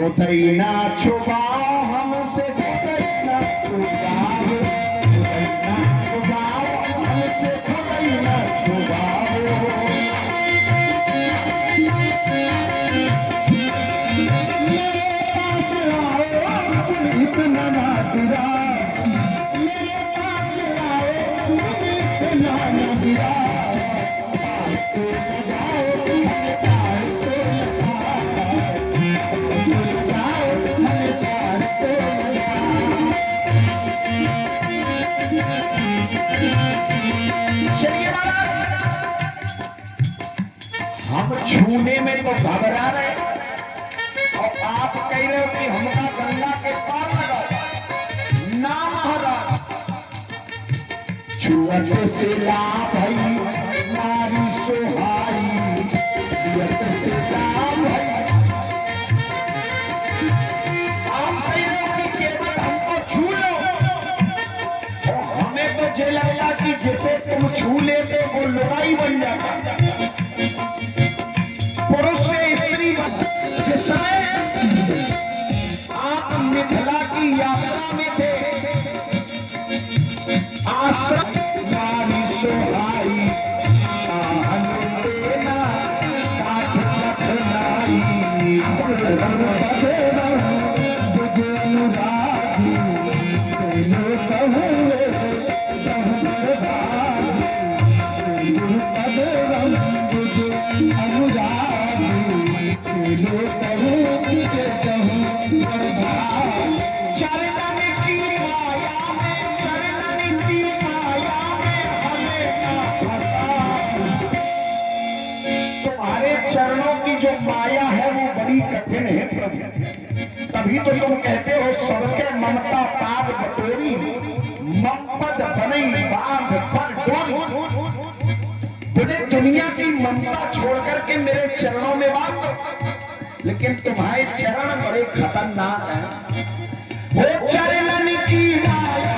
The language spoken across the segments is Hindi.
खुदाई ना छुपाओ हमसे, खुदाई ना छुपाओ, खुदाई ना छुपाओ हमसे, खुदाई ना छुपाओ। मेरे पास आओ इतना ना गिराओ, मेरे पास आओ इतना ना गिराओ। हम छूने में तो घबरा रहे और आप कह रहे हो कि हमका गंगा के पार लगा ना महाराज। छुअत से लाभ है नारी सुहाई, छुअत से लाभ है। आप कह रहे हो कि केवल हमको छू लो, और हमें तो ये लगता कि जिसे तुम छू लेते वो लुगाई बन जाता। पुरुष से स्त्री जिस समय आप मिथिला की यात्रा में थे, आश्रम नारी सुहाई आहन देना साथ रखनाई, बदेना बुझ अनुरागी तेरे सहुए चरणों की जो माया है वो बड़ी कठिन है प्रभु। तभी तो तुम कहते हो सबके ममता पाद बटोरी, ममपद बनई बांध पर डोरी। तुझे दुनिया की ममता छोड़ करके मेरे चरणों में बांध दो, लेकिन तुम्हारे चरण बड़े खतरनाक हैं। वो चरणन की माया,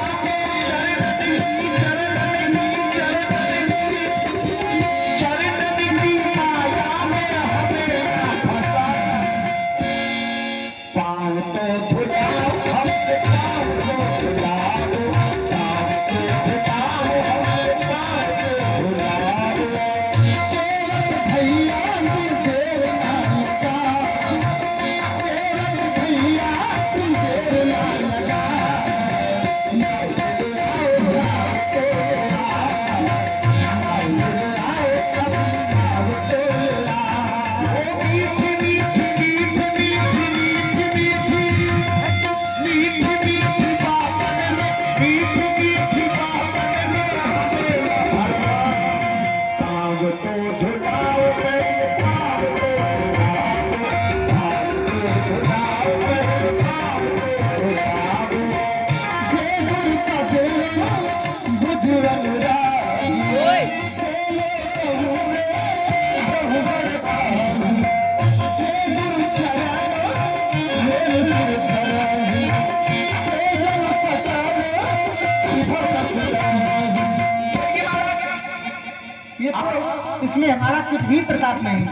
इसमें हमारा कुछ भी प्रताप नहीं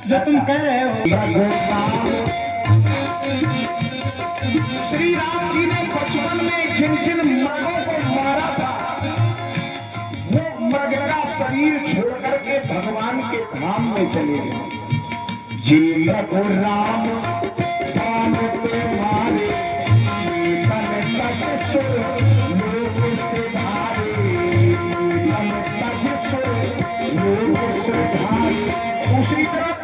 जो तुम कह रहे हो। श्री राम जी ने बचपन में जिन जिन मृगों को मारा था, वो मृग का शरीर छोड़ करके भगवान के धाम में चले गए। जी मृग राम शाम से मारे, दूसरी तरफ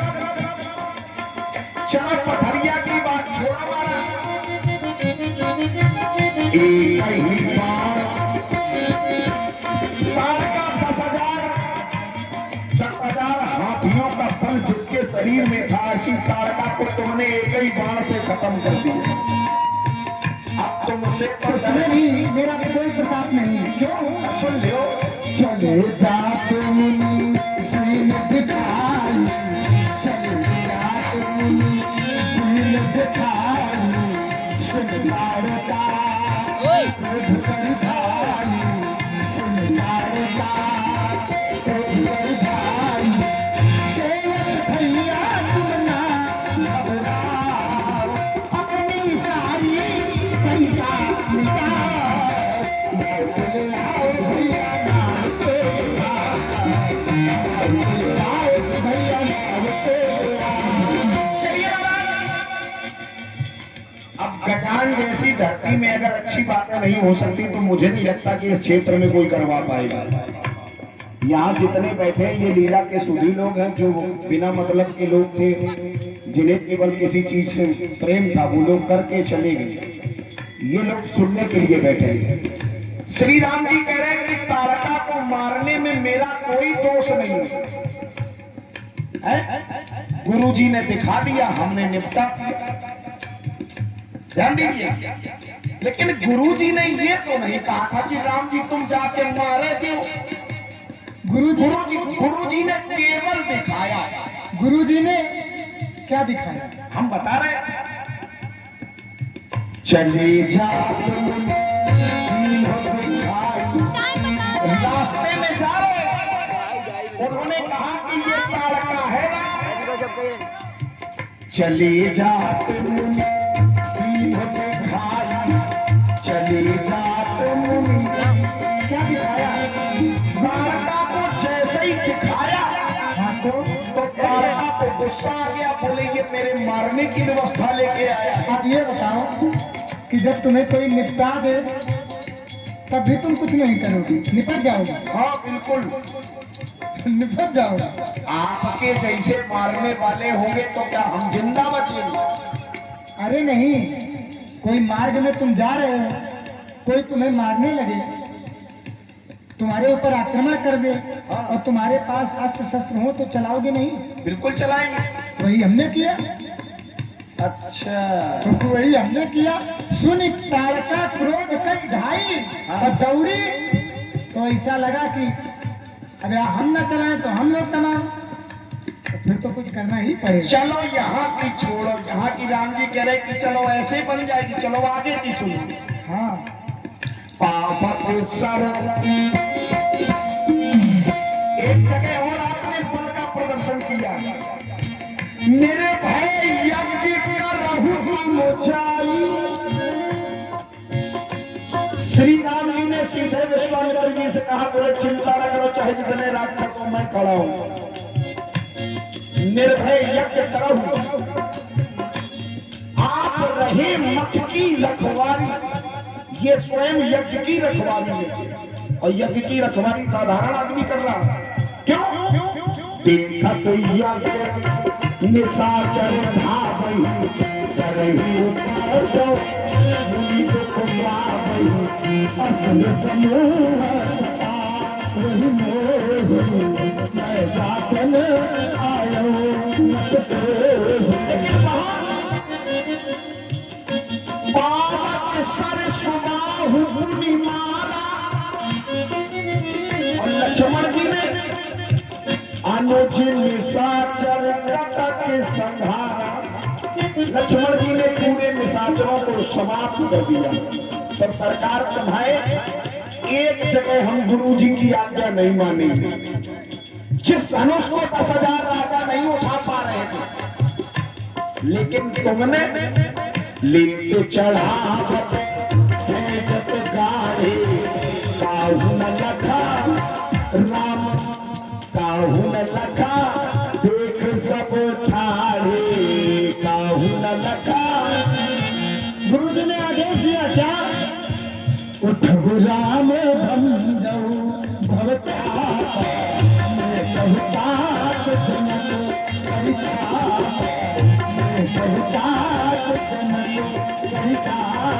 चलो पथरिया की बात छोड़ो वाला, एक ही बार का 10,000 हाथियों का बल जिसके शरीर में था, ऐसी तारका को तुमने एक ही बाण से खत्म कर दिया। अब तुमसे उसमें भी मेरा कोई प्रताप नहीं है। क्यों? सुन लो, चले जाते मुनि सीन दिखाई, चले जाते मुनि सीन दिखाई, सुन तारका सुध कर भाई, सुन तारका सुध कर भाई, सेवक भैया तुम ना घबराओ, धरती में अगर अच्छी बातें नहीं हो सकती तो मुझे नहीं लगता कि इस क्षेत्र में कोई करवा पाएगा। यहाँ जितने बैठे हैं ये लीला के सुधी लोग हैं, जो बिना मतलब के लोग थे, जिन्हें केवल किसी चीज से प्रेम था, वो लोग करके चले गए। ये लोग सुनने के लिए बैठे हैं। श्री राम जी कह रहे हैं कि तारका को मारने में मेरा कोई दोष नहीं है। गुरु जी ने दिखा दिया, हमने निपटा दिया। ध्यान दीजिए, लेकिन गुरु जी ने ये तो नहीं कहा था कि राम जी तुम जाके मारे क्यों। गुरु जी ने केवल दिखाया। गुरु जी ने क्या दिखाया? हम बता रहे हैं, चले जा रास्ते में जा रहे, उन्होंने कहा कि ये तारका है ना, चले जा चले जा क्या दिखाया? तारका को जैसे ही दिखाया तो तारका को गुस्सा आ गया, बोले ये मेरे मारने की व्यवस्था लेके आया। आप ये बताओ कि जब तुम्हें कोई निपटा दे तब भी तुम कुछ नहीं करोगी, निपट जाओगे? हाँ बिल्कुल निपट जाओगे। आपके जैसे मारने वाले होंगे तो क्या हम जिंदा बचेंगे? अरे नहीं, कोई मार्ग में तुम जा रहे हो, कोई तुम्हें मारने लगे, तुम्हारे ऊपर आक्रमण कर दे और तुम्हारे पास अस्त्र शस्त्र हो तो चलाओगे नहीं? बिल्कुल चलाएंगे। वही हमने किया। अच्छा, तो वही हमने किया। सुन तारका क्रोध कर ढाई और दौड़ी, तो ऐसा लगा कि अबे हम न चलाएं तो हम लोग चलाएं, तो फिर तो कुछ करना ही पड़ेगा। चलो यहाँ की छोड़ो, यहाँ की राम जी कह रहे कि चलो ऐसे बन जाएगी, चलो आगे की सुनो। हाँ, पावक सर एक जगह और आपने बल का प्रदर्शन किया। मेरे भाई यज्ञ का रहु ऊंचाई। श्री राम जी ने सीधे विश्वामित्र जी से कहा, बोले चिंता न करो, चाहे जितने राक्षस हो मैं खड़ा हूं, निर्भय यज्ञ करो। आप रहे मठ की रखवारी, ये स्वयं यज्ञ की रखवाली है, और यज्ञ की रखवाली साधारण आदमी कर रहा है। क्यों? देखा तो यज्ञ निशाचर भावई करही उपासो मुनि दुख पावई असुर समूह वही मोह मैं दासन आयो। लेकिन पावक सर सुबाहु मुनि मारा, और लक्ष्मण जी ने अनुज निशाचर कटक संहारा। लक्ष्मण जी ने पूरे निशाचरों को समाप्त कर दिया। पर सरकार कमाए, एक जगह हम गुरु जी की आज्ञा नहीं मानेंगे। जिस धनुष को 10,000 राजा नहीं उठा पा रहे थे, लेकिन तुमने लेके चढ़ावत जत गाड़े, काहू न लखा राम काहू न लखा, देख सब ठाड़े काहू न लखा। गुरु जी ने आदेश दिया क्या? उठहु राम भंजऊ भवताप, मैं कहतात जनक परिताप, मैं कहतात जनक परिताप।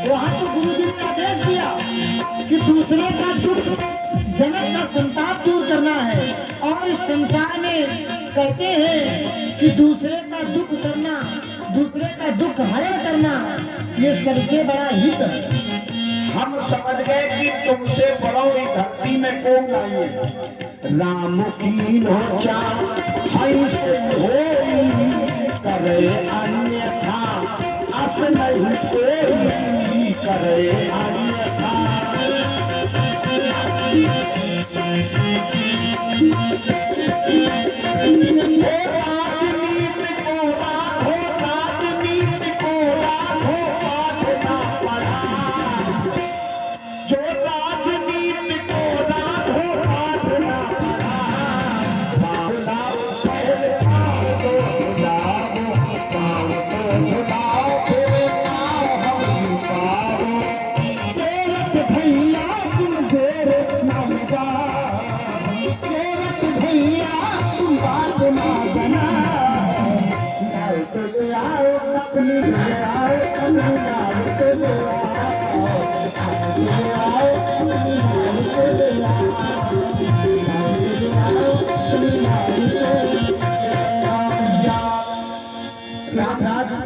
वहाँ तो गुरु जी ने आदेश दिया कि दूसरे का दुख, जनक का संताप दूर करना है। और इस संसार में कहते हैं कि दूसरे का दुख करना, दूसरे का दुख हरण करना, ये सबसे बड़ा हित है। हम समझ गए कि तुमसे बड़ो इस धरती में कौन नहीं है। राम की लोचा ऐसे होई, करे अन्यथा अस नहीं सोई, करे अन्यथा। जय